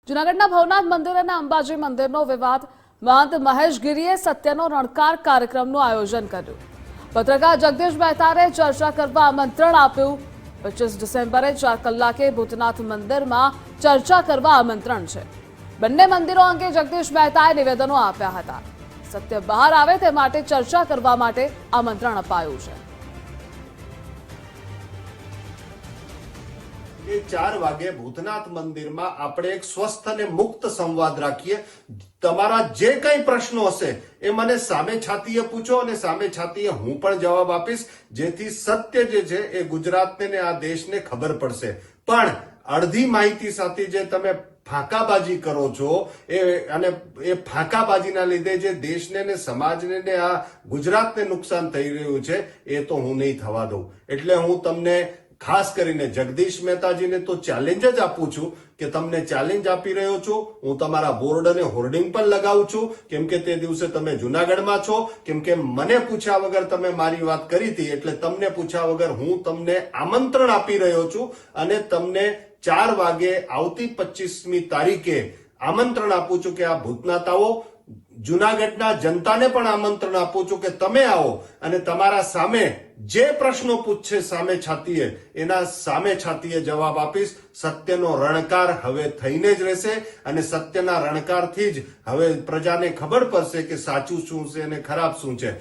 જૂનાગઢના ભવનાથ મંદિર અને અંબાજી મંદિરનો વિવાદ મહંત મહેશ ગીરીએ સત્યનો રણકાર કાર્યક્રમનું આયોજન કર્યું। પત્રકાર જગદીશ મહેતાએ ચર્ચા કરવા આમંત્રણ આપ્યું। 25 ડિસેમ્બરે 4 કલાકે ભૂતનાથ મંદિરમાં ચર્ચા કરવા આમંત્રણ છે। બંને મંદિરો અંગે જગદીશ મહેતાએ નિવેદનો આપ્યા હતા। સત્ય બહાર આવે તે માટે ચર્ચા કરવા માટે આમંત્રણ અપાયું છે। 4 વાગે ભૂતનાથ મંદિરમાં આપણે એક સ્વસ્થ અને મુક્ત સંવાદ રાખીએ। તમારા જે કંઈ પ્રશ્નો હશે એ મને સામે છાતીએ પૂછો અને સામે છાતીએ હું પણ જવાબ આપીશ, જેથી સત્ય જે છે એ ગુજરાતને ને આ દેશને ખબર પડશે। પણ અડધી માહિતી સાથે જે તમે ફાંકાબાજી કરો છો એ ફાંકાબાજીના લીધે જે દેશને ને સમાજને ને આ ગુજરાતને નુકસાન થઈ રહ્યું છે એ તો હું નહીં થવા દઉં। એટલે હું તમને ખાસ કરીને જગદીશ મહેતાજીને તો ચેલેન્જ જ આપું છું કે તમને ચેલેન્જ આપી રહ્યો છું। હું તમારા બોર્ડ અને હોર્ડિંગ પણ લગાવું છું, કેમ કે તે દિવસે તમે જુનાગઢમાં છો, કેમ કે મને પૂછ્યા વગર તમે મારી વાત કરી હતી, એટલે તમને પૂછ્યા વગર હું તમને આમંત્રણ આપી રહ્યો છું અને તમને 4 વાગે આવતી 25મી તારીખે આમંત્રણ આપું છું કે આ ભૂતનાથ આવો। જુનાગઢના જનતાને પણ આમંત્રણ આપું છું કે તમે આવો અને તમારા સામે જે પ્રશ્નો પૂછશે સામે છાતીએ એના સામે છાતીએ જવાબ આપીશ। સત્યનો રણકાર હવે થઈને જ રહેશે અને સત્યના રણકારથી જ હવે પ્રજાને ખબર પડશે કે સાચું શું છે અને ખરાબ શું છે।